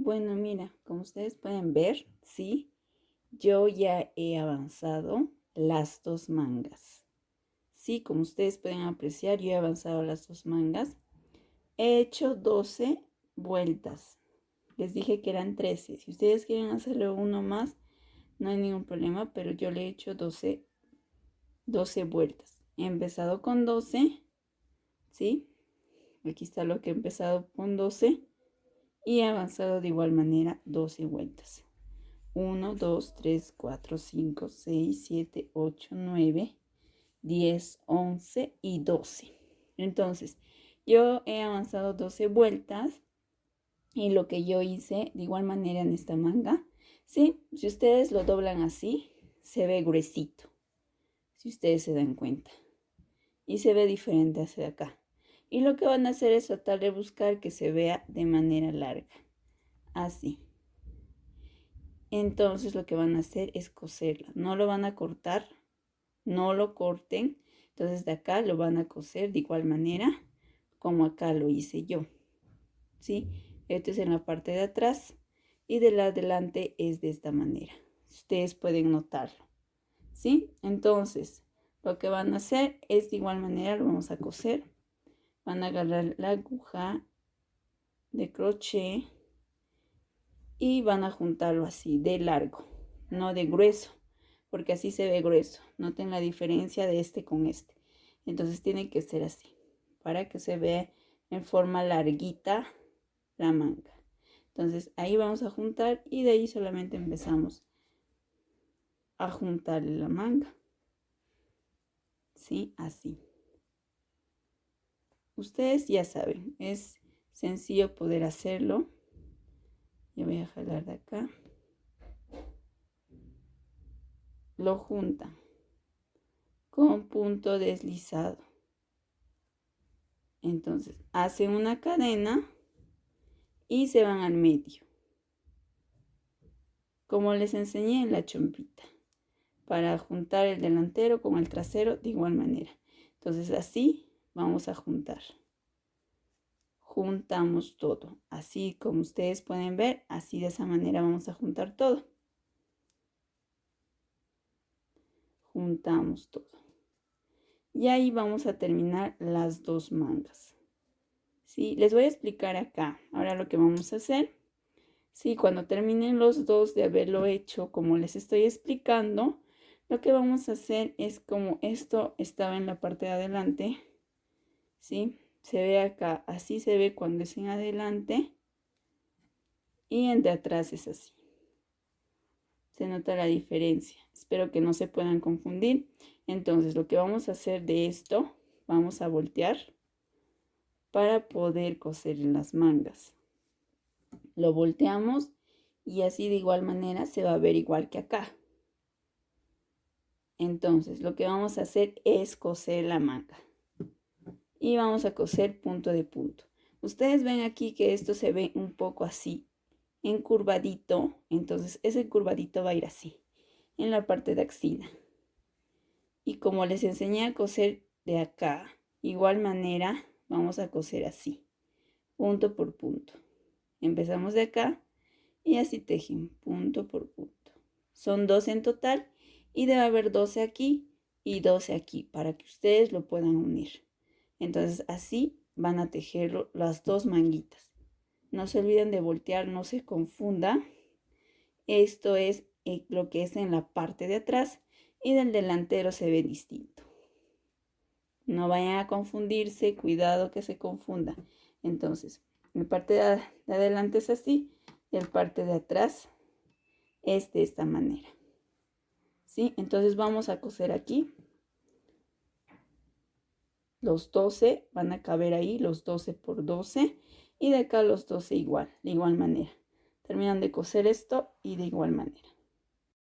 Bueno, mira, como ustedes pueden ver, sí, yo ya he avanzado las dos mangas. Sí, como ustedes pueden apreciar, yo he avanzado las dos mangas. He hecho 12 vueltas. Les dije que eran 13. Si ustedes quieren hacerlo uno más, no hay ningún problema, pero yo le he hecho 12 vueltas. He empezado con 12, ¿sí? Aquí está lo que he empezado con 12 y he avanzado de igual manera 12 vueltas. 1, 2, 3, 4, 5, 6, 7, 8, 9, 10, 11 y 12. Entonces, yo he avanzado 12 vueltas y lo que yo hice de igual manera en esta manga, ¿sí? Si ustedes lo doblan así, se ve gruesito, si ustedes se dan cuenta. Y se ve diferente hacia acá. Y lo que van a hacer es tratar de buscar que se vea de manera larga. Así. Entonces lo que van a hacer es coserla. No lo van a cortar, no lo corten. Entonces de acá lo van a coser de igual manera como acá lo hice yo. ¿Sí? Esto es en la parte de atrás y de la adelante es de esta manera. Ustedes pueden notarlo. ¿Sí? Entonces lo que van a hacer es de igual manera lo vamos a coser. Van a agarrar la aguja de crochet y van a juntarlo así, de largo, no de grueso, porque así se ve grueso. Noten la diferencia de este con este. Entonces tiene que ser así, para que se vea en forma larguita la manga. Entonces ahí vamos a juntar y de ahí solamente empezamos a juntar la manga. ¿Sí? Así. Ustedes ya saben, es sencillo poder hacerlo. Yo voy a jalar de acá. Lo juntan con punto deslizado. Entonces hacen una cadena y se van al medio, como les enseñé en la chompita, para juntar el delantero con el trasero de igual manera. Entonces así vamos a juntar. Juntamos todo, así como ustedes pueden ver, así de esa manera vamos a juntar todo. Juntamos todo. Y ahí vamos a terminar las dos mangas. ¿Sí? Les voy a explicar acá. Ahora lo que vamos a hacer. Sí, cuando terminen los dos de haberlo hecho, como les estoy explicando, lo que vamos a hacer es como esto estaba en la parte de adelante. ¿Sí? Se ve acá, así se ve cuando es en adelante. Y en de atrás es así. Se nota la diferencia. Espero que no se puedan confundir. Entonces, lo que vamos a hacer de esto, vamos a voltear para poder coser en las mangas. Lo volteamos y así de igual manera se va a ver igual que acá. Entonces, lo que vamos a hacer es coser la manga. Y vamos a coser punto de punto. Ustedes ven aquí que esto se ve un poco así, encurvadito. Entonces, ese curvadito va a ir así, en la parte de axila. Y como les enseñé a coser de acá, igual manera, vamos a coser así, punto por punto. Empezamos de acá y así tejen, punto por punto. Son 12 en total y debe haber 12 aquí y 12 aquí para que ustedes lo puedan unir. Entonces así van a tejer las dos manguitas. No se olviden de voltear, no se confunda. Esto es lo que es en la parte de atrás y del delantero se ve distinto. No vayan a confundirse, cuidado que se confunda. Entonces, la parte de adelante es así y la parte de atrás es de esta manera. ¿Sí? Entonces vamos a coser aquí. Los 12 van a caber ahí, los 12 por 12 y de acá los 12 igual, de igual manera. Terminan de coser esto y de igual manera.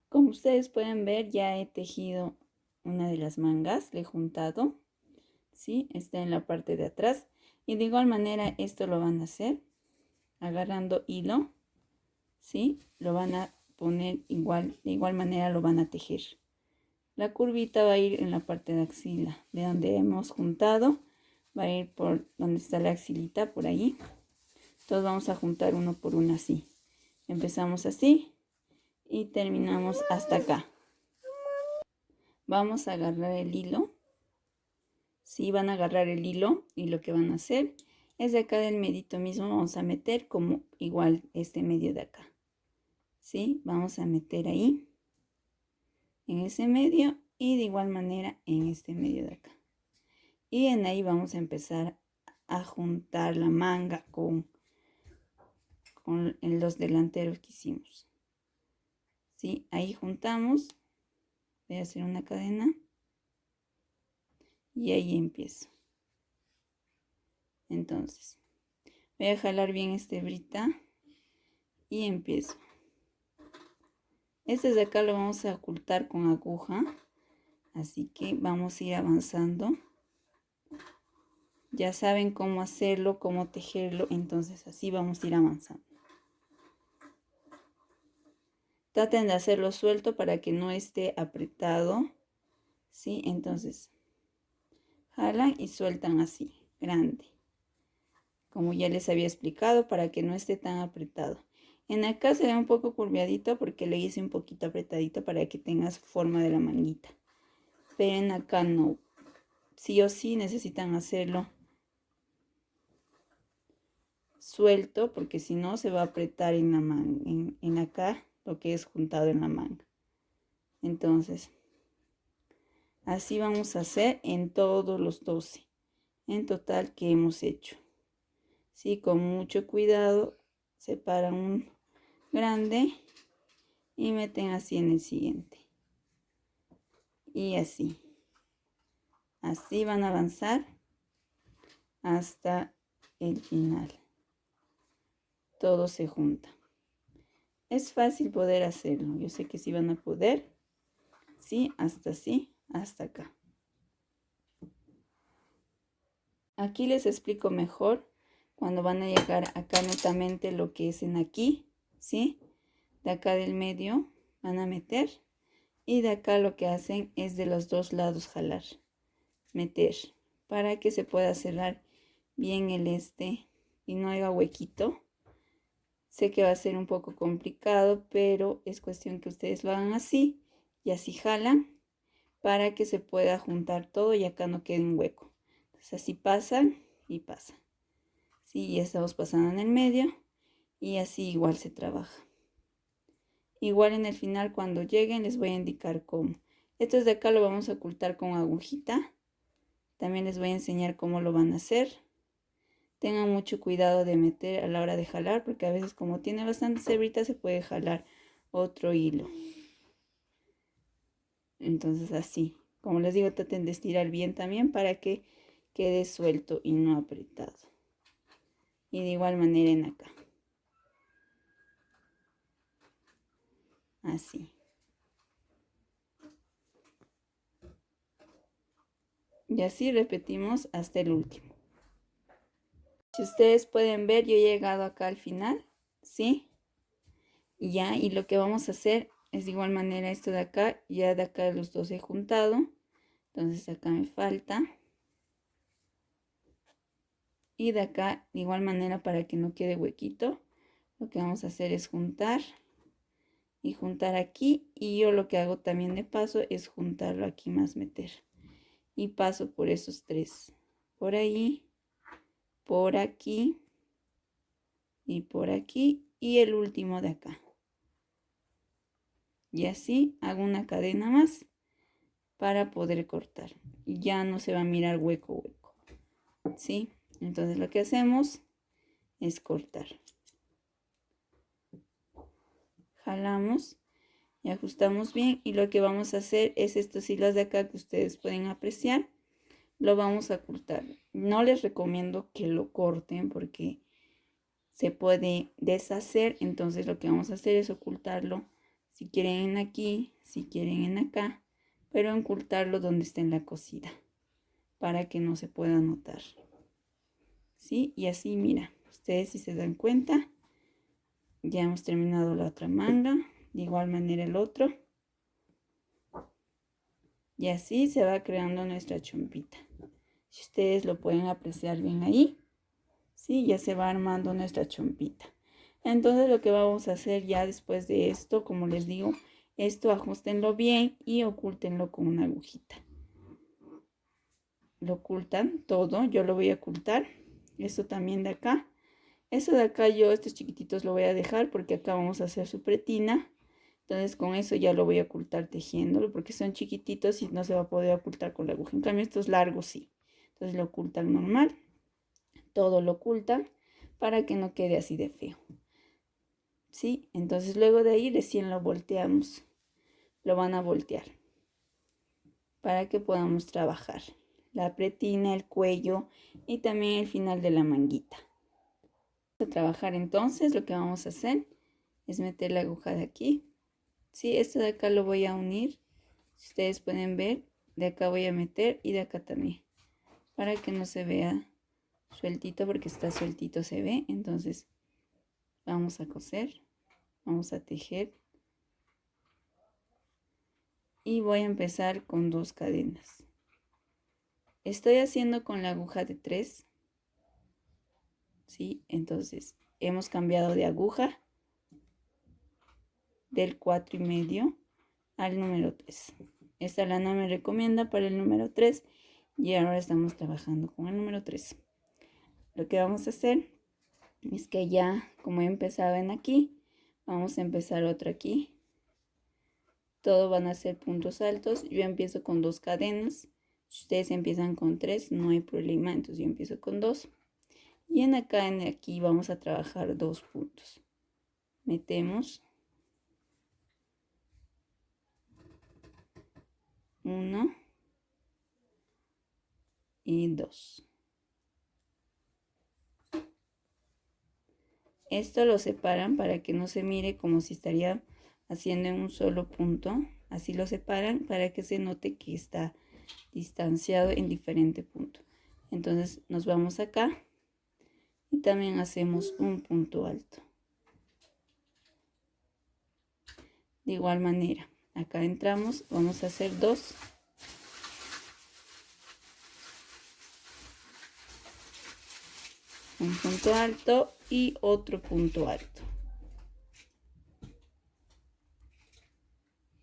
Como ustedes pueden ver, ya he tejido una de las mangas, le he juntado. ¿Sí? Está en la parte de atrás y de igual manera esto lo van a hacer agarrando hilo, ¿sí? Lo van a poner igual, de igual manera lo van a tejer. La curvita va a ir en la parte de axila, de donde hemos juntado, va a ir por donde está la axilita, por ahí. Entonces vamos a juntar uno por uno así. Empezamos así y terminamos hasta acá. Vamos a agarrar el hilo. Sí, van a agarrar el hilo y lo que van a hacer es de acá del medito mismo vamos a meter como igual este medio de acá. Sí, vamos a meter ahí en ese medio y de igual manera en este medio de acá. Y en ahí vamos a empezar a juntar la manga con los delanteros que hicimos. ¿Sí? Ahí juntamos. Voy a hacer una cadena. Y ahí empiezo. Entonces, voy a jalar bien esta hebrita. Y empiezo. Este de acá lo vamos a ocultar con aguja. Así que vamos a ir avanzando. Ya saben cómo hacerlo, cómo tejerlo. Entonces así vamos a ir avanzando. Traten de hacerlo suelto para que no esté apretado. ¿Sí? Entonces, jalan y sueltan así, grande. Como ya les había explicado, para que no esté tan apretado. En acá se ve un poco curviadito porque le hice un poquito apretadito para que tengas forma de la manguita. Pero en acá no. Sí o sí necesitan hacerlo suelto porque si no se va a apretar en la manga, en acá lo que es juntado en la manga. Entonces, así vamos a hacer en todos los 12 en total que hemos hecho. Sí, con mucho cuidado separan un grande y meten así en el siguiente. Y así. Así van a avanzar hasta el final. Todo se junta. Es fácil poder hacerlo. Yo sé que sí van a poder. Sí, hasta así, hasta acá. Aquí les explico mejor cuando van a llegar acá netamente lo que es en aquí, ¿sí? De acá del medio van a meter y de acá lo que hacen es de los dos lados jalar, meter, para que se pueda cerrar bien el y no haya huequito. Sé que va a ser un poco complicado, pero es cuestión que ustedes lo hagan así y así jalan para que se pueda juntar todo y acá no quede un hueco. Entonces así pasan y pasan. Sí, ya estamos pasando en el medio y así igual se trabaja. Igual en el final cuando lleguen les voy a indicar cómo. Esto de acá lo vamos a ocultar con agujita. También les voy a enseñar cómo lo van a hacer. Tengan mucho cuidado de meter a la hora de jalar porque a veces como tiene bastantes hebritas se puede jalar otro hilo. Entonces así, como les digo, traten de estirar bien también para que quede suelto y no apretado. Y de igual manera en acá. Así. Y así repetimos hasta el último. Si ustedes pueden ver, yo he llegado acá al final, ¿sí? Ya, y lo que vamos a hacer es de igual manera esto de acá, ya de acá los dos he juntado. Entonces acá me falta. Y de acá, de igual manera, para que no quede huequito, lo que vamos a hacer es juntar. Y juntar aquí. Y yo lo que hago también de paso es juntarlo aquí más meter. Y paso por esos tres. Por ahí, por aquí y por aquí. Y el último de acá. Y así hago una cadena más para poder cortar. Y ya no se va a mirar hueco. ¿Sí? Entonces lo que hacemos es cortar. Jalamos y ajustamos bien. Y lo que vamos a hacer es estos hilos de acá que ustedes pueden apreciar. Lo vamos a cortar. No les recomiendo que lo corten porque se puede deshacer. Entonces lo que vamos a hacer es ocultarlo. Si quieren en aquí, si quieren en acá. Pero ocultarlo donde está en la cosida. Para que no se pueda notar. ¿Sí? Y así, mira, ustedes si se dan cuenta, ya hemos terminado la otra manga, de igual manera el otro. Y así se va creando nuestra chompita. Si ustedes lo pueden apreciar bien ahí, ¿sí? Ya se va armando nuestra chompita. Entonces lo que vamos a hacer ya después de esto, como les digo, esto ajustenlo bien y ocúltenlo con una agujita. Lo ocultan todo, yo lo voy a ocultar. Esto también de acá. Eso de acá yo, estos chiquititos lo voy a dejar porque acá vamos a hacer su pretina. Entonces con eso ya lo voy a ocultar tejiéndolo porque son chiquititos y no se va a poder ocultar con la aguja. En cambio estos largos sí. Entonces lo ocultan normal. Todo lo ocultan para que no quede así de feo. ¿Sí? Entonces luego de ahí recién lo volteamos. Lo van a voltear para que podamos trabajar la pretina, el cuello y también el final de la manguita. Para trabajar entonces lo que vamos a hacer es meter la aguja de aquí. Sí, esto de acá lo voy a unir. Si ustedes pueden ver, de acá voy a meter y de acá también. Para que no se vea sueltito, porque está sueltito se ve. Entonces vamos a coser, vamos a tejer. Y voy a empezar con 2 cadenas. Estoy haciendo con la aguja de 3. ¿Sí? Entonces hemos cambiado de aguja del 4,5 al número 3. Esta lana me recomienda para el número 3 y ahora estamos trabajando con el número 3. Lo que vamos a hacer es que ya, como he empezado en aquí, vamos a empezar otro aquí. Todo van a ser puntos altos. Yo empiezo con 2 cadenas. Si ustedes empiezan con 3, no hay problema. Entonces yo empiezo con 2. Y en acá, en aquí, vamos a trabajar 2 puntos. Metemos 1 y 2. Esto lo separan para que no se mire como si estaría haciendo en un solo punto. Así lo separan para que se note que está distanciado en diferente punto. Entonces nos vamos acá y también hacemos un punto alto. De igual manera, acá entramos, vamos a hacer 2. Un punto alto y otro punto alto.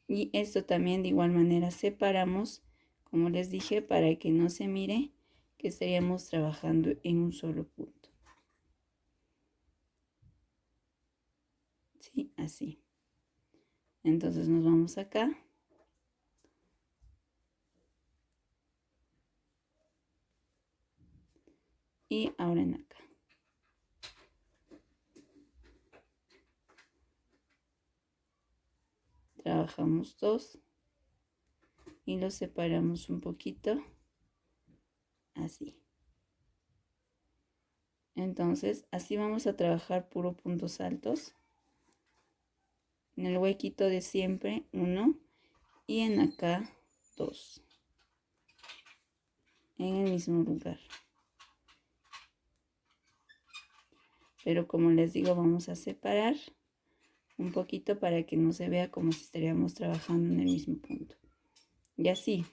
Y esto también de igual manera separamos, como les dije, para que no se mire que estaríamos trabajando en un solo punto. Sí, así. Entonces nos vamos acá. Y ahora en acá. Trabajamos 2 y los separamos un poquito así. Entonces así vamos a trabajar puro puntos altos. En el huequito de siempre 1 y en acá 2. En el mismo lugar. Pero como les digo, vamos a separar un poquito para que no se vea como si estaríamos trabajando en el mismo punto. Y así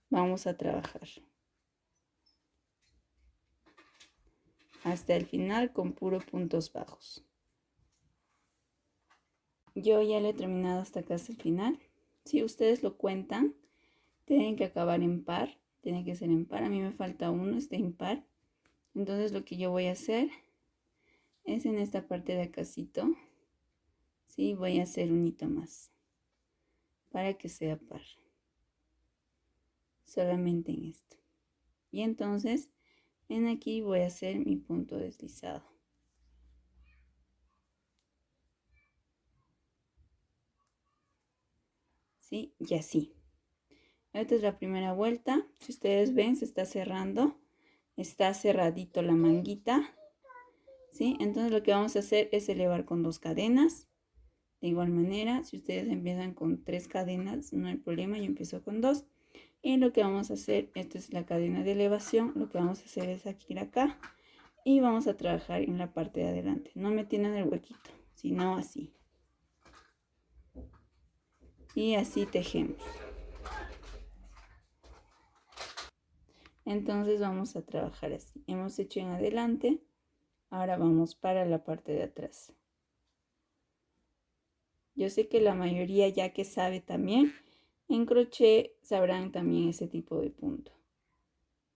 vamos a trabajar hasta el final con puros puntos bajos. Yo ya lo he terminado hasta acá, hasta el final. Si ustedes lo cuentan, tienen que acabar en par, tiene que ser en par. A mí me falta uno, está impar. Entonces lo que yo voy a hacer es en esta parte de acácito, ¿sí? Voy a hacer un hito más para que sea par. Solamente en esto. Y entonces en aquí voy a hacer mi punto deslizado. ¿Sí? Y así. Esta es la primera vuelta. Si ustedes ven, se está cerrando. Está cerradito la manguita. ¿Sí? Entonces lo que vamos a hacer es elevar con 2 cadenas. De igual manera, si ustedes empiezan con 3 cadenas, no hay problema. Yo empiezo con 2. Y lo que vamos a hacer, esta es la cadena de elevación. Lo que vamos a hacer es aquí ir acá. Y vamos a trabajar en la parte de adelante. No metiendo en el huequito, sino así. Y así tejemos. Entonces vamos a trabajar así. Hemos hecho en adelante. Ahora vamos para la parte de atrás. Yo sé que la mayoría ya que sabe también en crochet sabrán también ese tipo de punto.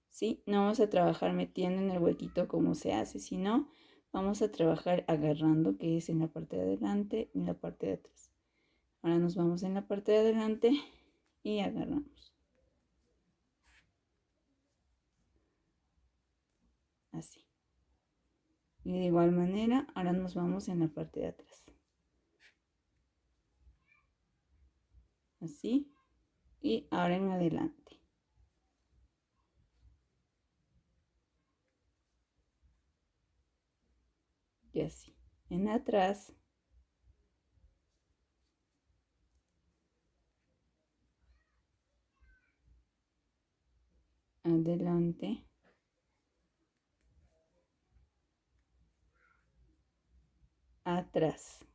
¿Sí? No vamos a trabajar metiendo en el huequito como se hace, sino vamos a trabajar agarrando, que es en la parte de adelante y en la parte de atrás. Ahora nos vamos en la parte de adelante y agarramos. Así. Y de igual manera, ahora nos vamos en la parte de atrás. Así. Y ahora en adelante. Y así. En atrás. Adelante. Atrás.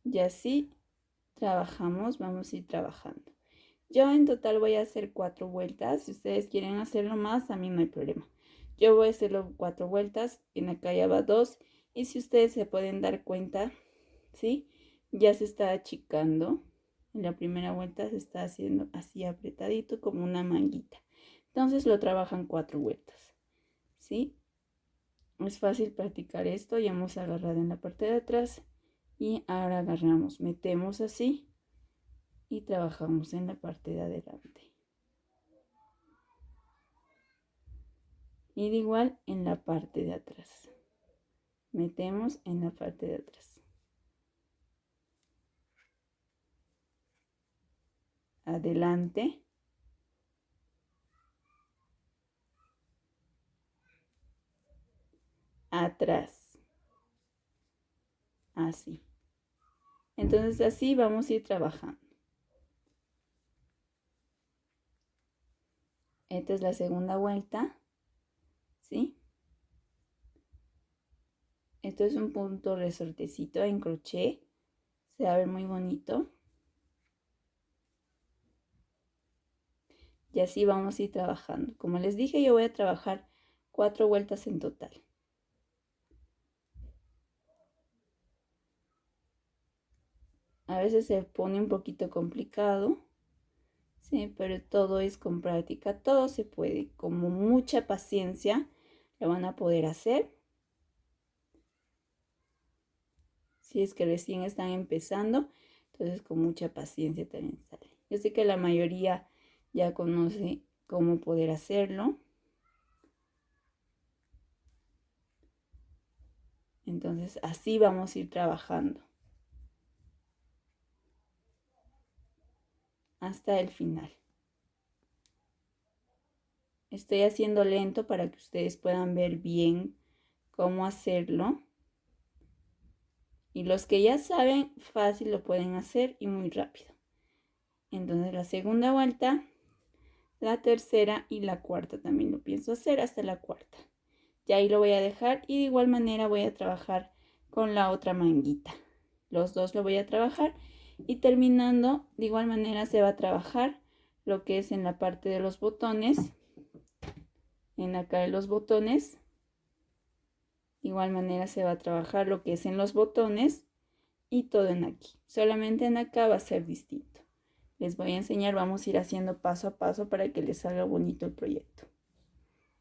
Y así trabajamos, vamos a ir trabajando. Yo en total voy a hacer 4 vueltas. Si ustedes quieren hacerlo más, a mí no hay problema. Yo voy a hacerlo 4 vueltas. En acá ya va 2. Y si ustedes se pueden dar cuenta, ¿sí? Ya se está achicando. En la primera vuelta se está haciendo así apretadito como una manguita. Entonces lo trabajan 4 vueltas, ¿sí? Es fácil practicar esto. Ya hemos agarrado en la parte de atrás. Y ahora agarramos, metemos así y trabajamos en la parte de adelante. Y de igual en la parte de atrás. Metemos en la parte de atrás. Adelante. Atrás. Así. Entonces así vamos a ir trabajando. Esta es la segunda vuelta. ¿Sí? Esto es un punto resortecito en crochet. Se va a ver muy bonito. Y así vamos a ir trabajando. Como les dije, yo voy a trabajar 4 vueltas en total. A veces se pone un poquito complicado. Sí, pero todo es con práctica, todo se puede. Con mucha paciencia lo van a poder hacer. Si es que recién están empezando, entonces con mucha paciencia también sale. Yo sé que la mayoría ya conoce cómo poder hacerlo. Entonces así vamos a ir trabajando hasta el final. Estoy haciendo lento para que ustedes puedan ver bien cómo hacerlo. Y los que ya saben, fácil lo pueden hacer y muy rápido. Entonces la segunda vuelta, la tercera y la cuarta también lo pienso hacer hasta la cuarta. Y ahí lo voy a dejar y de igual manera voy a trabajar con la otra manguita. Los dos lo voy a trabajar y terminando de igual manera se va a trabajar lo que es en la parte de los botones, en acá de los botones. De igual manera se va a trabajar lo que es en los botones y todo en aquí. Solamente en acá va a ser distinto. Les voy a enseñar, vamos a ir haciendo paso a paso para que les salga bonito el proyecto.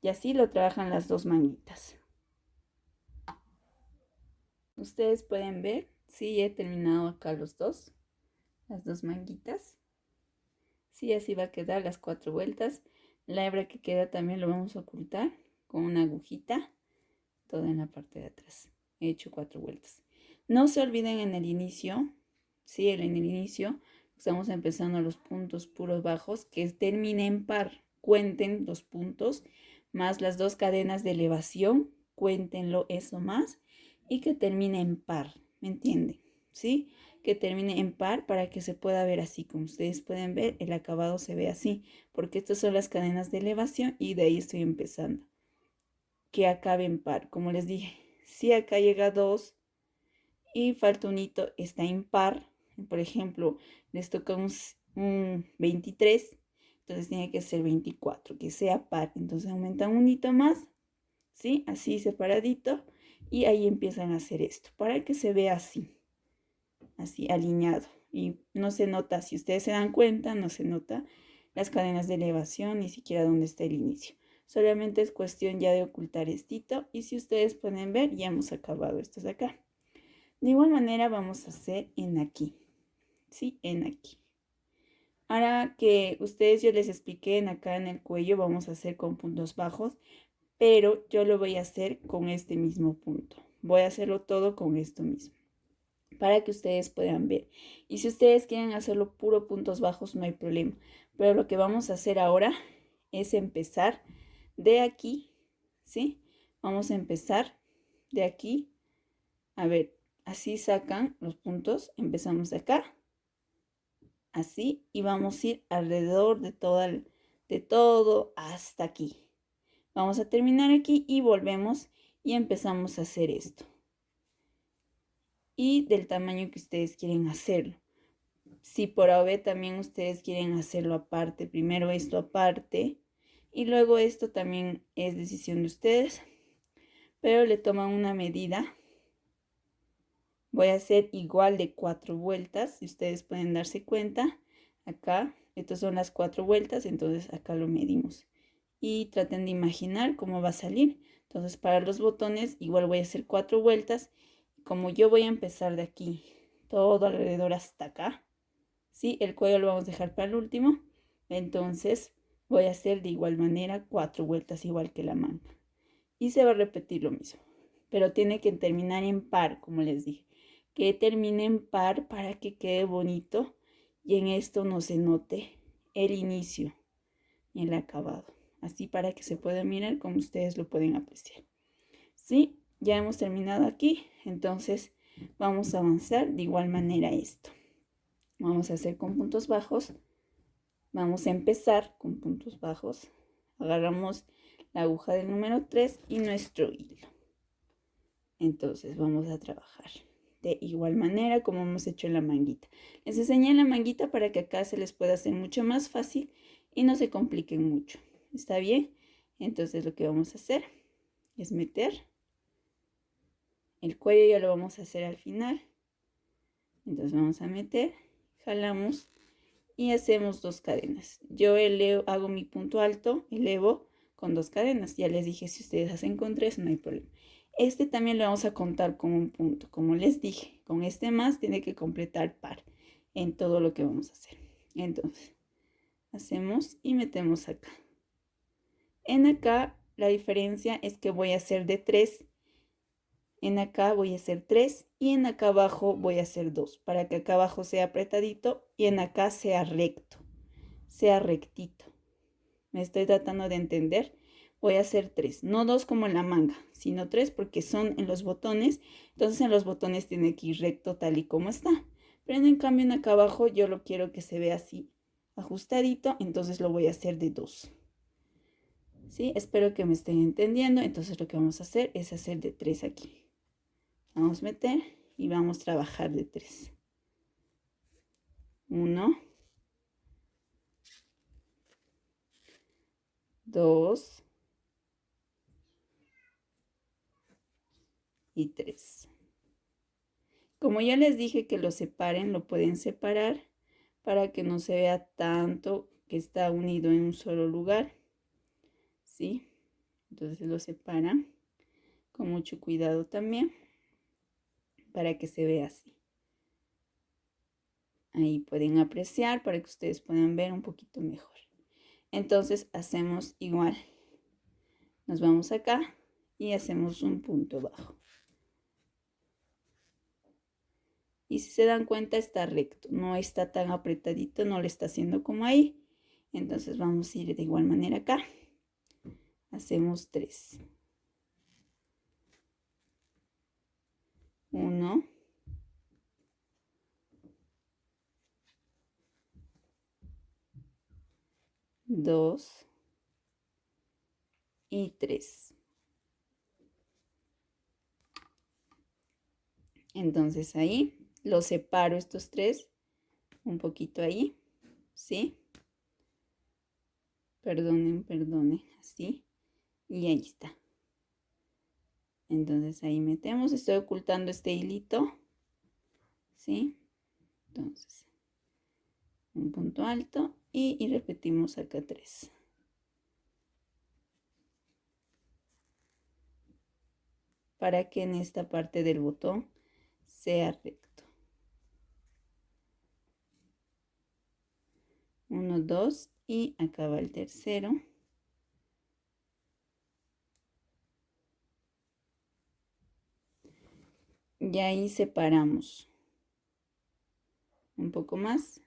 Y así lo trabajan las dos manguitas. Ustedes pueden ver, sí, he terminado acá los dos, las dos manguitas. Sí, así va a quedar las 4 vueltas. La hebra que queda también lo vamos a ocultar con una agujita, toda en la parte de atrás. He hecho 4 vueltas. No se olviden en el inicio, sí, en el inicio estamos empezando los puntos puros bajos, que termine en par. Cuenten los puntos más las 2 cadenas de elevación, cuéntenlo eso más y que termine en par, ¿me entienden? ¿Sí? Que termine en par para que se pueda ver así, como ustedes pueden ver, el acabado se ve así, porque estas son las cadenas de elevación y de ahí estoy empezando. Que acabe en par, como les dije, si acá llega 2 y falta un hito, está impar, por ejemplo, les toca un 23, Entonces tiene que ser 24, que sea par. Entonces aumentan un hito más, ¿sí? Así separadito. Y ahí empiezan a hacer esto, para que se vea así, así alineado. Y no se nota, si ustedes se dan cuenta, no se nota las cadenas de elevación, ni siquiera dónde está el inicio. Solamente es cuestión ya de ocultar estito. Y si ustedes pueden ver, ya hemos acabado estos acá. De igual manera vamos a hacer en aquí, ¿sí? En aquí. Ahora que ustedes yo les expliqué en acá en el cuello, vamos a hacer con puntos bajos, pero yo lo voy a hacer con este mismo punto. Voy a hacerlo todo con esto mismo, para que ustedes puedan ver. Y si ustedes quieren hacerlo puro puntos bajos, no hay problema. Pero lo que vamos a hacer ahora es empezar de aquí, ¿sí? Vamos a empezar de aquí. A ver, así sacan los puntos. Empezamos de acá. Así, y vamos a ir alrededor de todo hasta aquí. Vamos a terminar aquí y volvemos y empezamos a hacer esto. Y del tamaño que ustedes quieren hacerlo. Si por A o B también ustedes quieren hacerlo aparte, primero esto aparte y luego esto también es decisión de ustedes, pero le toman una medida. Voy a hacer igual de 4 vueltas, si ustedes pueden darse cuenta. Acá, estas son las 4 vueltas, entonces acá lo medimos. Y traten de imaginar cómo va a salir. Entonces para los botones igual voy a hacer 4 vueltas. Como yo voy a empezar de aquí, todo alrededor hasta acá, ¿sí? El cuello lo vamos a dejar para el último. Entonces voy a hacer de igual manera 4 vueltas igual que la manga. Y se va a repetir lo mismo. Pero tiene que terminar en par, como les dije. Que termine en par para que quede bonito y en esto no se note el inicio y el acabado. Así para que se pueda mirar como ustedes lo pueden apreciar. ¿Sí? Ya hemos terminado aquí. Entonces vamos a avanzar de igual manera esto. Vamos a hacer con puntos bajos. Vamos a empezar con puntos bajos. Agarramos la aguja del número 3 y nuestro hilo. Entonces vamos a trabajar de igual manera como hemos hecho en la manguita. Les enseñé la manguita para que acá se les pueda hacer mucho más fácil y no se compliquen mucho. ¿Está bien? Entonces lo que vamos a hacer es meter el cuello, ya lo vamos a hacer al final. Entonces vamos a meter, jalamos y hacemos 2 cadenas. Yo hago mi punto alto, elevo con 2 cadenas. Ya les dije, si ustedes hacen con 3 no hay problema. Este también lo vamos a contar como un punto. Como les dije, con este más tiene que completar par en todo lo que vamos a hacer. Entonces, hacemos y metemos acá. En acá la diferencia es que voy a hacer de 3. En acá voy a hacer 3 y en acá abajo voy a hacer 2. Para que acá abajo sea apretadito y en acá sea recto. Sea rectito. Me estoy tratando de entender. Voy a hacer 3, no 2 como en la manga, sino 3 porque son en los botones. Entonces en los botones tiene que ir recto tal y como está. Pero en cambio en acá abajo yo lo quiero que se vea así ajustadito, entonces lo voy a hacer de 2. ¿Sí? Espero que me estén entendiendo. Entonces lo que vamos a hacer es hacer de 3 aquí. Vamos a meter y vamos a trabajar de 3. 1, 2 y 3. Como ya les dije que lo separen, lo pueden separar para que no se vea tanto que está unido en un solo lugar. ¿Sí? Entonces lo separan con mucho cuidado también para que se vea así. Ahí pueden apreciar para que ustedes puedan ver un poquito mejor. Entonces hacemos igual. Nos vamos acá y hacemos un punto bajo. Y si se dan cuenta está recto, no está tan apretadito, no le está haciendo como ahí. Entonces vamos a ir de igual manera acá. Hacemos 3. 1, 2 y 3. Entonces ahí los separo estos 3 un poquito ahí, ¿sí? perdonen, así. Y ahí está. Entonces ahí metemos, estoy ocultando este hilito, ¿sí? Entonces, un punto alto y repetimos acá 3. Para que en esta parte del botón sea recto. 1, 2 y acá va el tercero. Y ahí separamos un poco más,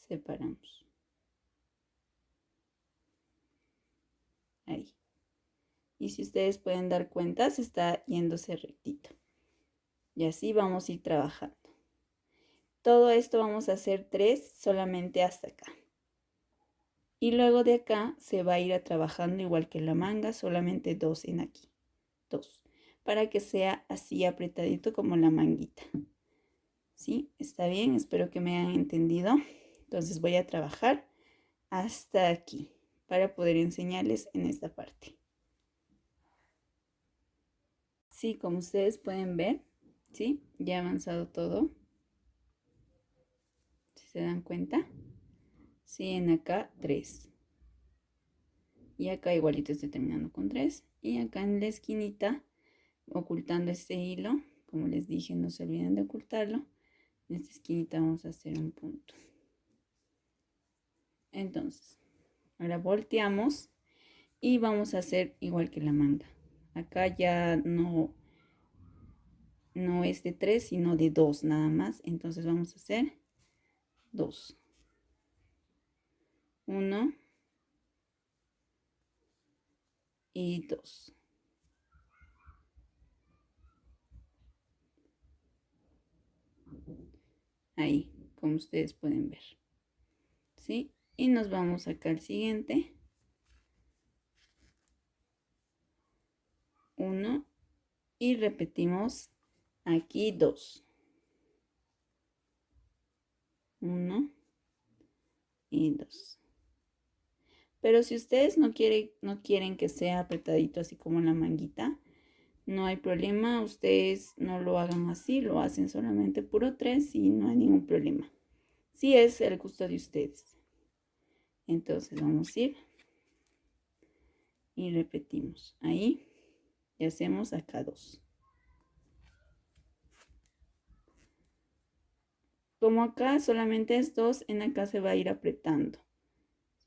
separamos ahí. Y si ustedes pueden dar cuenta, se está yéndose rectito. Y así vamos a ir trabajando. Todo esto vamos a hacer 3 solamente hasta acá. Y luego de acá se va a ir trabajando igual que la manga, solamente 2 en aquí. 2. Para que sea así apretadito como la manguita. ¿Sí? ¿Está bien? Espero que me hayan entendido. Entonces voy a trabajar hasta aquí para poder enseñarles en esta parte. Sí, como ustedes pueden ver, ¿sí? Ya ha avanzado todo. Si se dan cuenta. Sí, en acá 3. Y acá igualito estoy terminando con 3. Y acá en la esquinita, ocultando este hilo, como les dije, no se olviden de ocultarlo. En esta esquinita vamos a hacer un punto. Entonces, ahora volteamos y vamos a hacer igual que la manga. Acá ya no es de 3, sino de 2 nada más. Entonces vamos a hacer 2. 1 y 2. Ahí, como ustedes pueden ver. ¿Sí? Y nos vamos acá al siguiente. 1 y repetimos aquí 2. 1 y 2. Pero si ustedes no quieren que sea apretadito así como la manguita, no hay problema. Ustedes no lo hagan así, lo hacen solamente puro 3 y no hay ningún problema. Si es el gusto de ustedes. Entonces vamos a ir y repetimos ahí y hacemos acá 2. Como acá solamente es 2, en acá se va a ir apretando.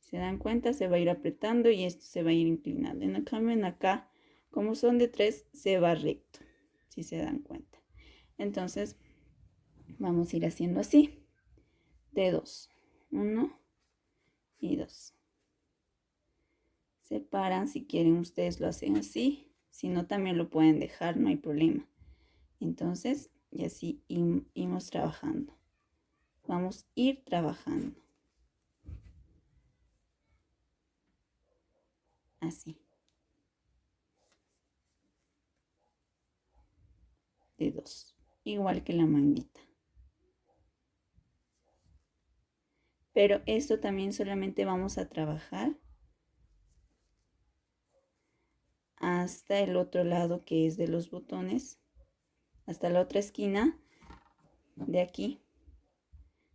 Si se dan cuenta, se va a ir apretando y esto se va a ir inclinando. En cambio, en acá, como son de 3, se va recto. Si se dan cuenta. Entonces, vamos a ir haciendo así. De 2. 1 y 2. Separan, si quieren ustedes lo hacen así. Si no, también lo pueden dejar, no hay problema. Entonces, y así íbamos trabajando. Vamos a ir trabajando. Así. De 2. Igual que la manguita. Pero esto también solamente vamos a trabajar hasta el otro lado que es de los botones. Hasta la otra esquina de aquí.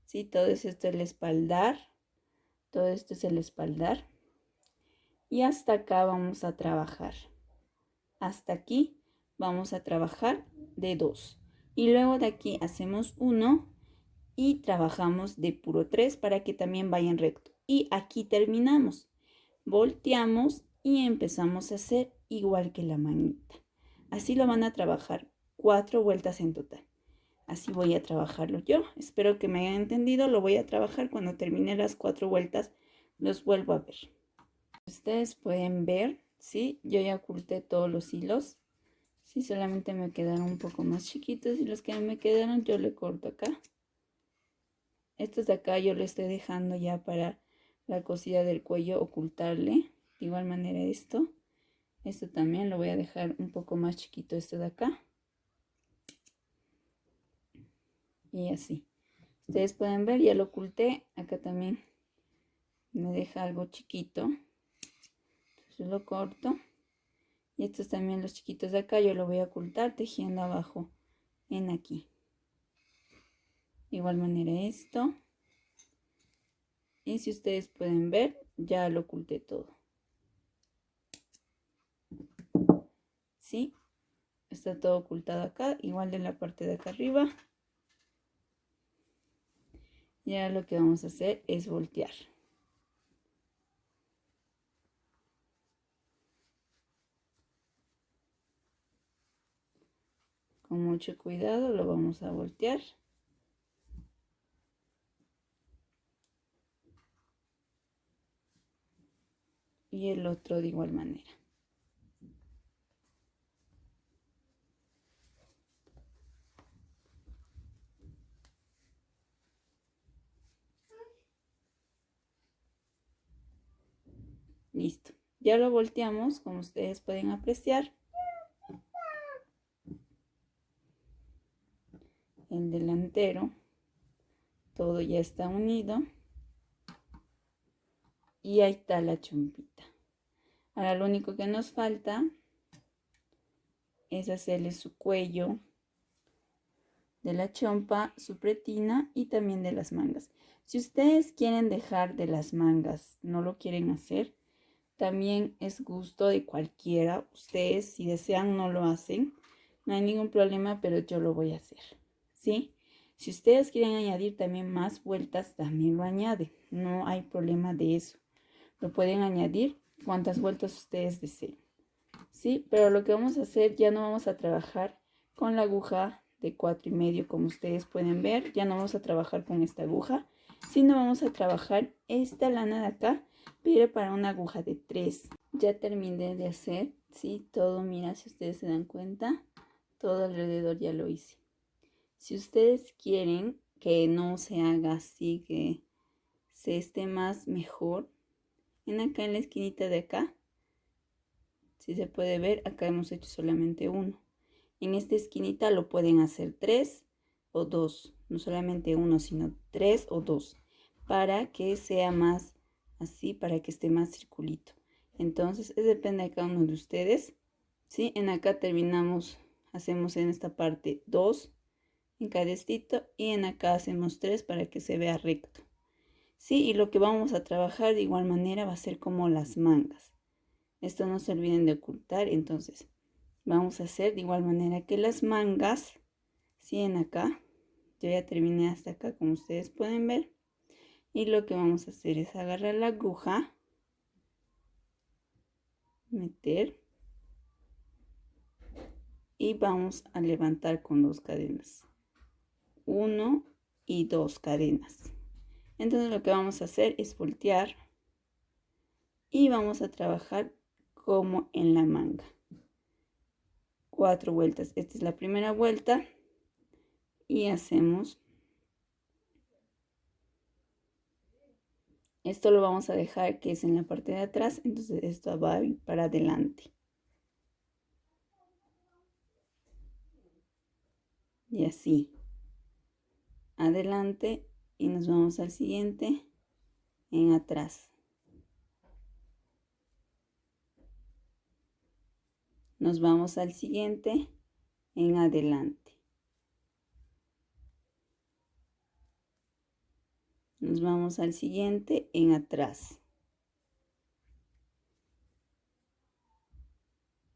¿Sí? Todo esto es el espaldar. Todo esto es el espaldar. Y hasta acá vamos a trabajar. Hasta aquí vamos a trabajar de 2. Y luego de aquí hacemos 1 y trabajamos de puro 3 para que también vayan recto. Y aquí terminamos. Volteamos y empezamos a hacer igual que la manita. Así lo van a trabajar 4 vueltas en total. Así voy a trabajarlo yo. Espero que me hayan entendido. Lo voy a trabajar cuando termine las 4 vueltas. Los vuelvo a ver. Ustedes pueden ver, ¿sí? Yo ya oculté todos los hilos. Sí, solamente me quedaron un poco más chiquitos y los que me quedaron yo le corto acá. Estos de acá yo le estoy dejando ya para la cosida del cuello ocultarle. De igual manera esto también lo voy a dejar un poco más chiquito, este de acá. Y así. Ustedes pueden ver, ya lo oculté. Acá también me deja algo chiquito. Entonces lo corto. Y estos también los chiquitos de acá yo lo voy a ocultar tejiendo abajo en aquí. De igual manera esto. Y si ustedes pueden ver, ya lo oculté todo. ¿Sí? Está todo ocultado acá, igual de la parte de acá arriba. Y ahora lo que vamos a hacer es voltear. Con mucho cuidado lo vamos a voltear. Y el otro de igual manera. Listo. Ya lo volteamos, como ustedes pueden apreciar. El delantero. Todo ya está unido. Y ahí está la chompita. Ahora lo único que nos falta es hacerle su cuello de la chompa, su pretina y también de las mangas. Si ustedes quieren dejar de las mangas, no lo quieren hacer, también es gusto de cualquiera. Ustedes, si desean, no lo hacen. No hay ningún problema, pero yo lo voy a hacer. ¿Sí? Si ustedes quieren añadir también más vueltas, también lo añaden. No hay problema de eso. Lo pueden añadir cuantas vueltas ustedes deseen. ¿Sí? Pero lo que vamos a hacer, ya no vamos a trabajar con la aguja de 4,5, como ustedes pueden ver. Ya no vamos a trabajar con esta aguja, sino vamos a trabajar esta lana de acá, pero para una aguja de 3. Ya terminé de hacer, ¿sí? Todo, mira, si ustedes se dan cuenta, todo alrededor ya lo hice. Si ustedes quieren que no se haga así, que se esté más mejor, acá en la esquinita de acá, si se puede ver, acá hemos hecho solamente uno. En esta esquinita lo pueden hacer 3 o 2, no solamente uno, sino 3 o 2, para que sea más así, para que esté más circulito. Entonces, depende de cada uno de ustedes. ¿Sí? En acá terminamos, hacemos en esta parte 2 en cada estito y en acá hacemos 3 para que se vea recto. ¿Sí? Y lo que vamos a trabajar de igual manera va a ser como las mangas. Esto no se olviden de ocultar. Entonces vamos a hacer de igual manera que las mangas. ¿Sí? En acá yo ya terminé hasta acá, como ustedes pueden ver. Y lo que vamos a hacer es agarrar la aguja, meter y vamos a levantar con 2 cadenas, 1 y 2 cadenas. Entonces lo que vamos a hacer es voltear y vamos a trabajar como en la manga. 4 vueltas. Esta es la primera vuelta y hacemos, esto lo vamos a dejar que es en la parte de atrás, entonces esto va para adelante. Y así, adelante y nos vamos al siguiente en atrás. Nos vamos al siguiente en adelante. Nos vamos al siguiente en atrás.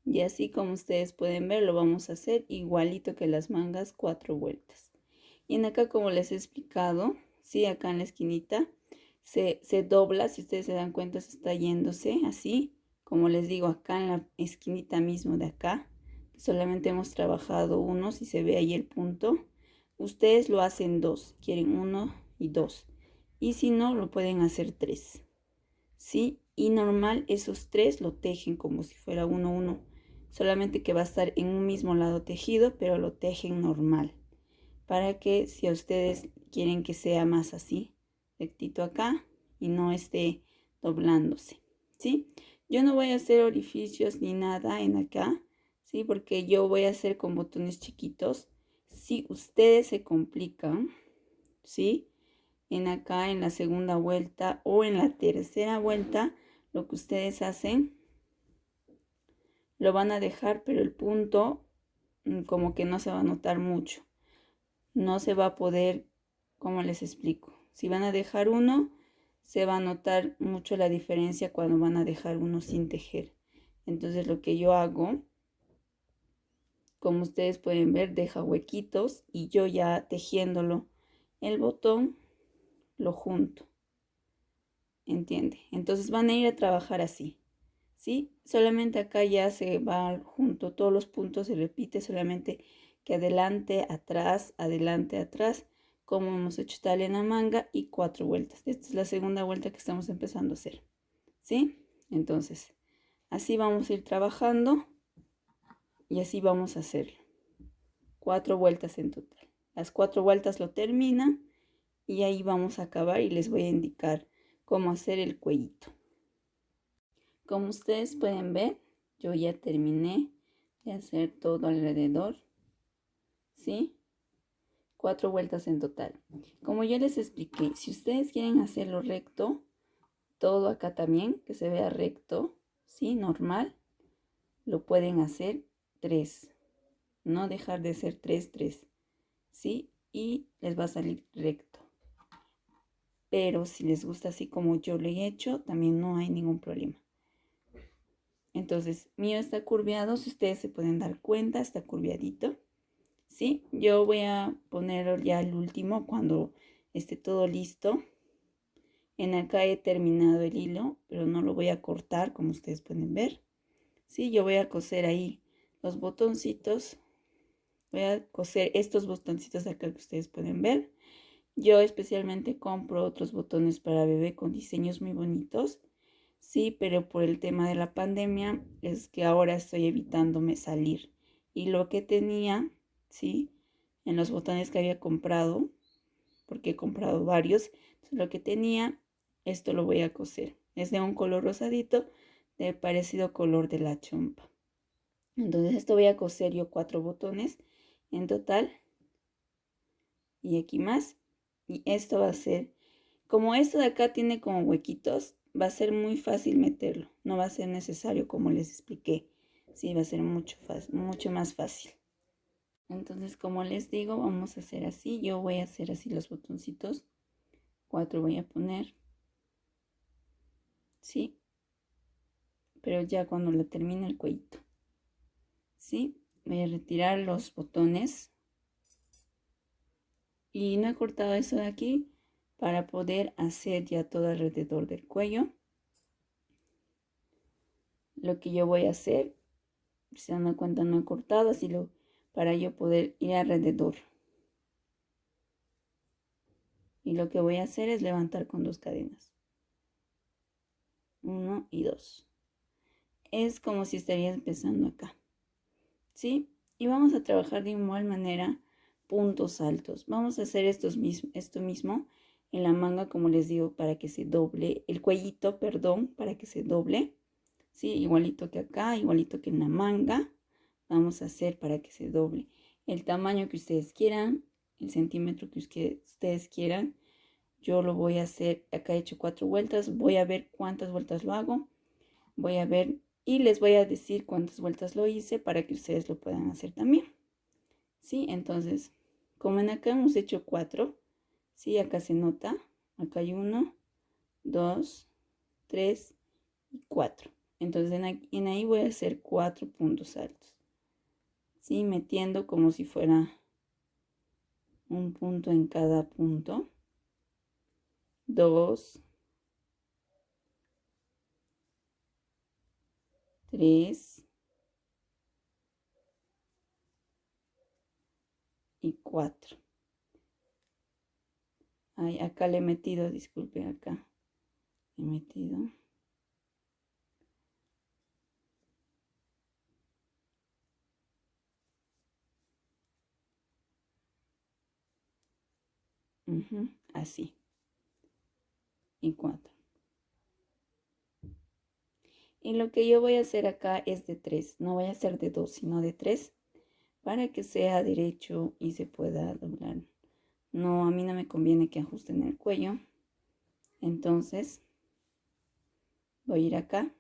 Y así como ustedes pueden ver, lo vamos a hacer igualito que las mangas, 4 vueltas. Y en acá, como les he explicado, sí, acá en la esquinita se dobla, si ustedes se dan cuenta, se está yéndose así. Como les digo, acá en la esquinita mismo de acá, solamente hemos trabajado uno, si se ve ahí el punto. Ustedes lo hacen 2, quieren 1 y 2. Y si no, lo pueden hacer 3. ¿Sí? Y normal, esos 3 lo tejen como si fuera 1, 1. Solamente que va a estar en un mismo lado tejido, pero lo tejen normal. Para que si a ustedes quieren que sea más así, rectito acá y no esté doblándose, ¿sí? Yo no voy a hacer orificios ni nada en acá, ¿sí? Porque yo voy a hacer con botones chiquitos. Si ustedes se complican, ¿sí? acá en la segunda vuelta o en la tercera vuelta, lo que ustedes hacen, lo van a dejar, pero el punto como que no se va a notar mucho. No se va a poder, ¿cómo les explico? Si van a dejar uno, se va a notar mucho la diferencia cuando van a dejar uno sin tejer. Entonces lo que yo hago, como ustedes pueden ver, deja huequitos y yo ya tejiéndolo el botón lo junto. ¿Entiende? Entonces van a ir a trabajar así. ¿Sí? Solamente acá ya se va junto, todos los puntos se repite, solamente que adelante, atrás, como hemos hecho tal en la manga y 4 vueltas. Esta es la segunda vuelta que estamos empezando a hacer. ¿Sí? Entonces, así vamos a ir trabajando y así vamos a hacerlo. 4 vueltas en total. Las 4 vueltas lo terminan y ahí vamos a acabar y les voy a indicar cómo hacer el cuellito. Como ustedes pueden ver, yo ya terminé de hacer todo alrededor, ¿sí? 4 vueltas en total. Como ya les expliqué, si ustedes quieren hacerlo recto, todo acá también, que se vea recto, ¿sí? Normal, lo pueden hacer 3. No dejar de ser 3, 3, ¿sí? Y les va a salir recto. Pero si les gusta así como yo lo he hecho, también no hay ningún problema. Entonces, mío está curveado, si ustedes se pueden dar cuenta, está curviadito. ¿Sí? Yo voy a poner ya el último cuando esté todo listo. En acá he terminado el hilo, pero no lo voy a cortar, como ustedes pueden ver. ¿Sí? Yo voy a coser ahí los botoncitos. Voy a coser estos botoncitos de acá que ustedes pueden ver. Yo especialmente compro otros botones para bebé con diseños muy bonitos. Sí, pero por el tema de la pandemia es que ahora estoy evitándome salir. Y lo que tenía, ¿sí? En los botones que había comprado, porque he comprado varios, entonces lo que tenía, esto lo voy a coser. Es de un color rosadito, de parecido color de la chompa. Entonces esto voy a coser yo 4 botones en total. Y aquí más. Y esto va a ser, como esto de acá tiene como huequitos, va a ser muy fácil meterlo. No va a ser necesario como les expliqué. Sí, va a ser mucho más fácil. Entonces, como les digo, vamos a hacer así. Yo voy a hacer así los botoncitos. 4 voy a poner. ¿Sí? Pero ya cuando le termine el cuellito. ¿Sí? Voy a retirar los botones. Y no he cortado eso de aquí para poder hacer ya todo alrededor del cuello. Lo que yo voy a hacer, si se dan cuenta no he cortado, así para yo poder ir alrededor. Y lo que voy a hacer es levantar con 2 cadenas. 1 y 2. Es como si estaría empezando acá. ¿Sí? Y vamos a trabajar de igual manera puntos altos. Vamos a hacer esto mismo en la manga, como les digo, para que se doble. El cuellito, perdón, para que se doble. ¿Sí? Igualito que acá, igualito que en la manga. Vamos a hacer para que se doble. El tamaño que ustedes quieran, el centímetro que ustedes quieran. Yo lo voy a hacer, acá he hecho 4 vueltas, voy a ver cuántas vueltas lo hago, voy a ver y les voy a decir cuántas vueltas lo hice para que ustedes lo puedan hacer también. ¿Sí? Entonces, como en acá hemos hecho 4, ¿sí? Acá se nota, acá hay 1, 2, 3 y 4. Entonces en ahí voy a hacer 4 puntos altos. ¿Sí? Metiendo como si fuera un punto en cada punto. 2, 3 y 4. Ay, acá le he metido, disculpen, acá he metido. Así. Y 4. Y lo que yo voy a hacer acá es de 3. No voy a hacer de 2, sino de 3. Para que sea derecho y se pueda doblar No, a mí no me conviene que ajusten el cuello. Entonces, voy a ir acá.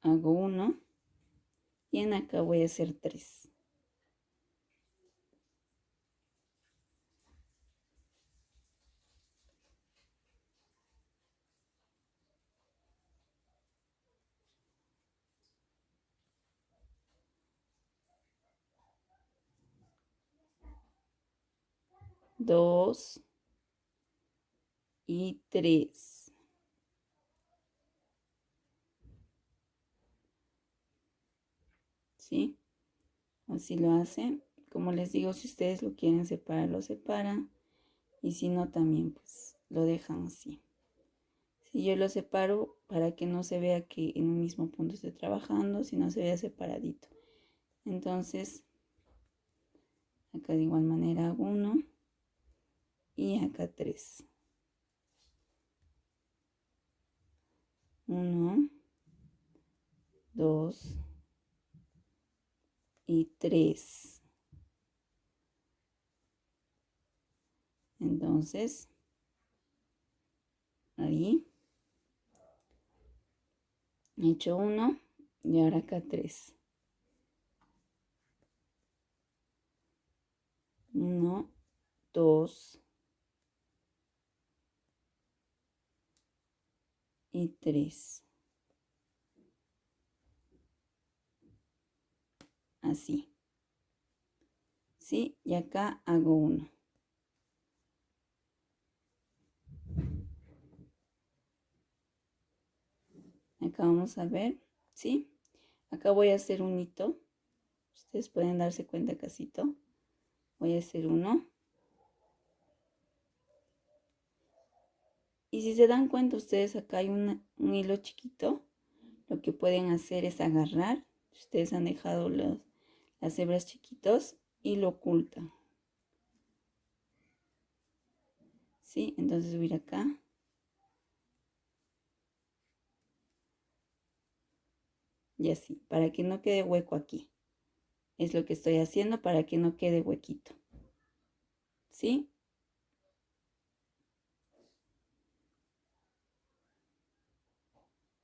Hago 1 y en acá voy a hacer 3. Dos y 3. ¿Sí? Así lo hacen. Como les digo, si ustedes lo quieren separar, lo separan. Y si no, también pues lo dejan así. Si yo lo separo para que no se vea que en un mismo punto estoy trabajando, sino se vea separadito. Entonces, acá de igual manera hago 1 y acá 3. 1, 2 y 3. Entonces, ahí he hecho 1 y ahora acá 3. 1, 2 y 3. Así. ¿Sí? Y acá hago 1. Acá vamos a ver, ¿sí? Acá voy a hacer un hito. Ustedes pueden darse cuenta casito. Voy a hacer 1. Y si se dan cuenta ustedes, acá hay un hilo chiquito. Lo que pueden hacer es agarrar. Ustedes han dejado las hebras chiquitos y lo ocultan. ¿Sí? Entonces voy a ir acá. Y así, para que no quede hueco aquí. Es lo que estoy haciendo para que no quede huequito. ¿Sí?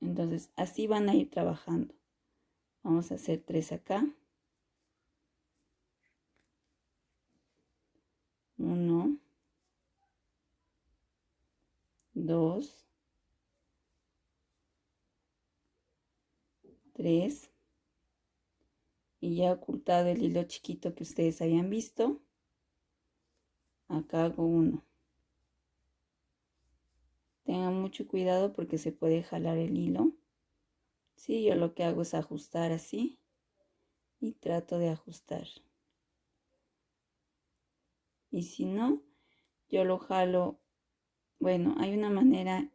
Entonces, así van a ir trabajando. Vamos a hacer 3 acá. 1, 2, 3. Y ya ocultado el hilo chiquito que ustedes habían visto. Acá hago 1. Tengan mucho cuidado porque se puede jalar el hilo. Sí, yo lo que hago es ajustar así. Y trato de ajustar. Y si no, yo lo jalo. Bueno, hay una manera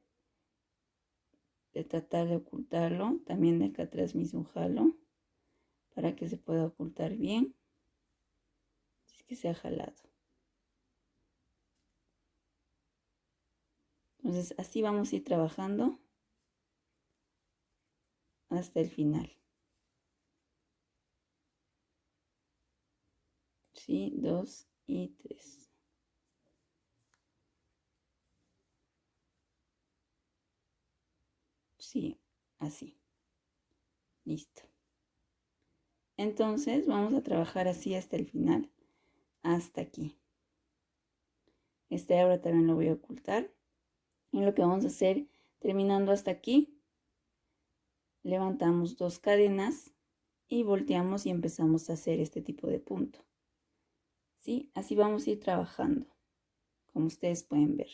de tratar de ocultarlo. También de acá atrás mismo jalo. Para que se pueda ocultar bien. Es que se ha jalado. Entonces así vamos a ir trabajando hasta el final. Sí, 2 y 3. Sí, así. Listo. Entonces vamos a trabajar así hasta el final. Hasta aquí. Este ahora también lo voy a ocultar. Y lo que vamos a hacer terminando hasta aquí, levantamos 2 cadenas y volteamos y empezamos a hacer este tipo de punto. ¿Sí? Así vamos a ir trabajando, como ustedes pueden ver.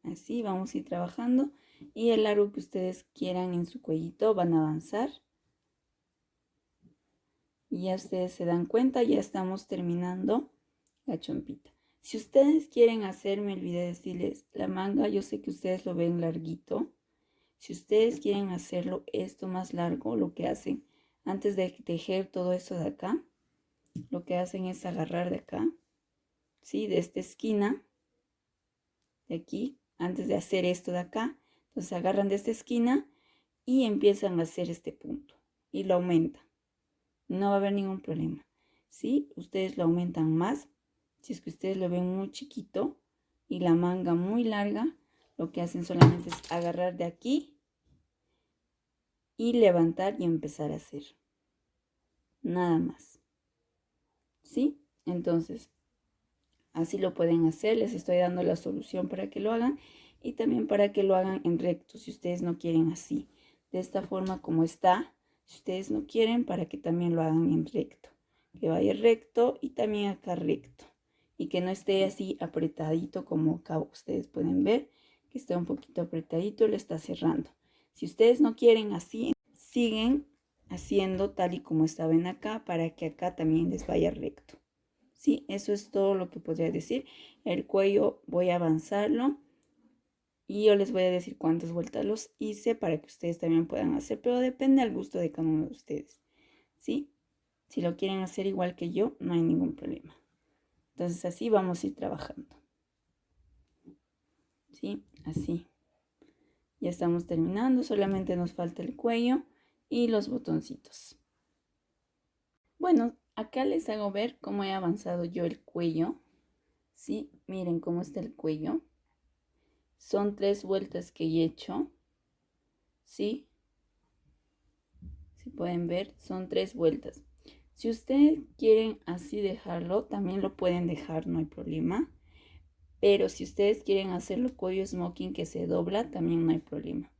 Así vamos a ir trabajando y el largo que ustedes quieran en su cuellito van a avanzar. Y ya ustedes se dan cuenta, ya estamos terminando la chompita. Si ustedes quieren hacer, me olvidé decirles, la manga, yo sé que ustedes lo ven larguito. Si ustedes quieren hacerlo esto más largo, lo que hacen antes de tejer todo eso de acá, lo que hacen es agarrar de acá, ¿sí? De esta esquina, de aquí, antes de hacer esto de acá. Entonces agarran de esta esquina y empiezan a hacer este punto y lo aumentan. No va a haber ningún problema. ¿Sí? Ustedes lo aumentan más. Si es que ustedes lo ven muy chiquito y la manga muy larga, lo que hacen solamente es agarrar de aquí y levantar y empezar a hacer. Nada más. ¿Sí? Entonces, así lo pueden hacer. Les estoy dando la solución para que lo hagan y también para que lo hagan en recto si ustedes no quieren así. De esta forma como está, si ustedes no quieren, para que también lo hagan en recto. Que vaya recto y también acá recto. Y que no esté así apretadito como acá ustedes pueden ver. Que está un poquito apretadito, lo está cerrando. Si ustedes no quieren así, siguen haciendo tal y como estaban acá para que acá también les vaya recto. Sí, eso es todo lo que podría decir. El cuello voy a avanzarlo y yo les voy a decir cuántas vueltas los hice para que ustedes también puedan hacer, pero depende al gusto de cada uno de ustedes. ¿Sí? Si lo quieren hacer igual que yo, no hay ningún problema. Entonces así vamos a ir trabajando. ¿Sí? Así. Ya estamos terminando, solamente nos falta el cuello y los botoncitos. Bueno, acá les hago ver cómo he avanzado yo el cuello. ¿Sí? Miren cómo está el cuello. Son 3 vueltas que he hecho. ¿Sí? Si pueden ver, son 3 vueltas. Si ustedes quieren así dejarlo, también lo pueden dejar, no hay problema. Pero si ustedes quieren hacerlo cuello smoking que se dobla, también no hay problema.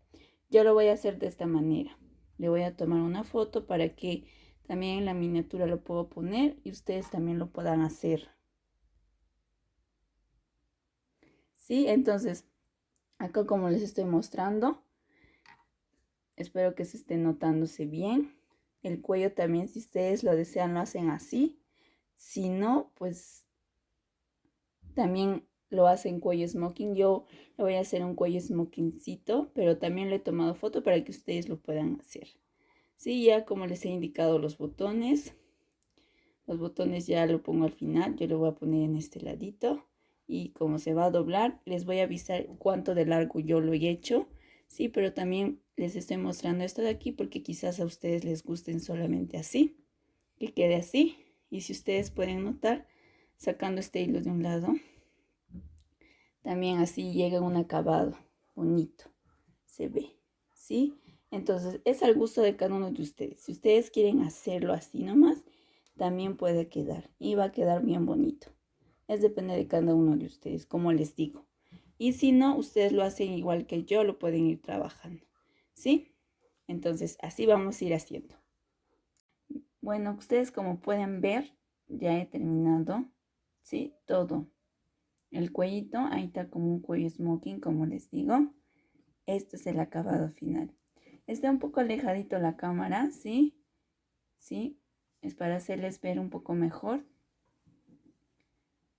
Yo lo voy a hacer de esta manera. Le voy a tomar una foto para que también en la miniatura lo puedo poner y ustedes también lo puedan hacer. ¿Sí? Entonces, acá como les estoy mostrando, espero que se esté notándose bien. El cuello también, si ustedes lo desean, lo hacen así. Si no, pues también lo hacen cuello smoking. Yo le voy a hacer un cuello smokingcito, pero también le he tomado foto para que ustedes lo puedan hacer. Sí, ya como les he indicado los botones ya lo pongo al final. Yo lo voy a poner en este ladito. Y como se va a doblar, les voy a avisar cuánto de largo yo lo he hecho. Sí, pero también les estoy mostrando esto de aquí porque quizás a ustedes les gusten solamente así. Que quede así. Y si ustedes pueden notar, sacando este hilo de un lado, también así llega un acabado bonito. Se ve, ¿sí? Entonces, es al gusto de cada uno de ustedes. Si ustedes quieren hacerlo así nomás, también puede quedar. Y va a quedar bien bonito. Es depende de cada uno de ustedes, como les digo. Y si no, ustedes lo hacen igual que yo, lo pueden ir trabajando. ¿Sí? Entonces, así vamos a ir haciendo. Bueno, ustedes como pueden ver, ya he terminado. ¿Sí? Todo. El cuellito, ahí está como un cuello smoking, como les digo. Este es el acabado final. Está un poco alejadito la cámara, ¿sí? ¿Sí? Es para hacerles ver un poco mejor.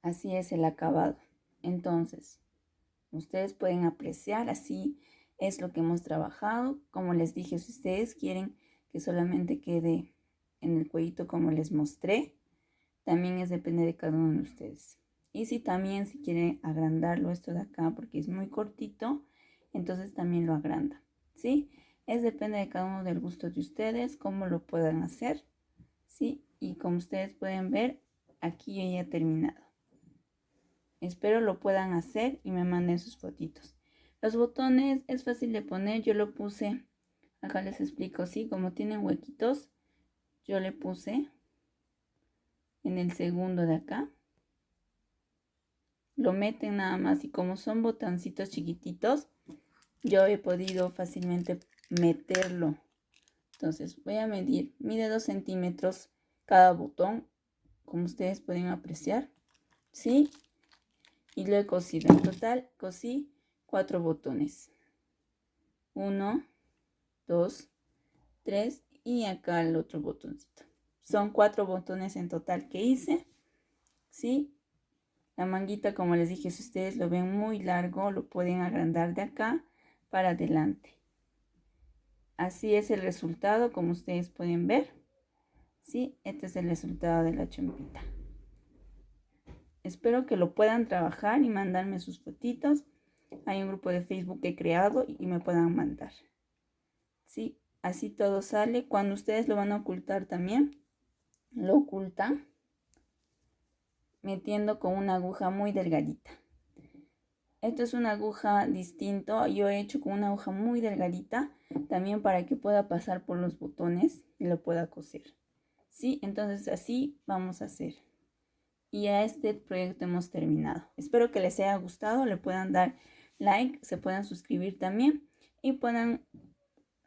Así es el acabado. Entonces, ustedes pueden apreciar, así es lo que hemos trabajado. Como les dije, si ustedes quieren que solamente quede en el cuellito como les mostré, también depende de cada uno de ustedes. Y si también si quieren agrandarlo esto de acá porque es muy cortito, entonces también lo agranda, ¿sí? Depende de cada uno del gusto de ustedes, cómo lo puedan hacer, ¿sí? Y como ustedes pueden ver, aquí yo ya he terminado. Espero lo puedan hacer y me manden sus fotitos. Los botones es fácil de poner, yo lo puse, acá les explico, ¿sí? Como tienen huequitos, yo le puse en el segundo de acá. Lo meten nada más y como son botoncitos chiquititos, yo he podido fácilmente meterlo. Entonces voy a medir, mide 2 centímetros cada botón, como ustedes pueden apreciar, ¿sí? Y lo he cosido. En total cosí 4 botones. 1, 2, 3 y acá el otro botoncito. Son 4 botones en total que hice, ¿sí? La manguita, como les dije, si ustedes lo ven muy largo, lo pueden agrandar de acá para adelante. Así es el resultado, como ustedes pueden ver. Sí, este es el resultado de la chompita. Espero que lo puedan trabajar y mandarme sus fotitos. Hay un grupo de Facebook que he creado y me puedan mandar. ¿sí? Así todo sale. Cuando ustedes lo van a ocultar también, lo ocultan metiendo con una aguja muy delgadita. Esto es una aguja distinto. Yo he hecho con una aguja muy delgadita también para que pueda pasar por los botones y lo pueda coser. ¿Sí? Entonces así vamos a hacer. Y a este proyecto hemos terminado. Espero que les haya gustado. Le puedan dar like, se puedan suscribir también y puedan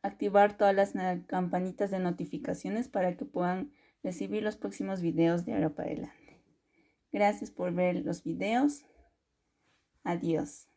activar todas las campanitas de notificaciones para que puedan recibir los próximos videos de ahora para adelante. Gracias por ver los videos. Adiós.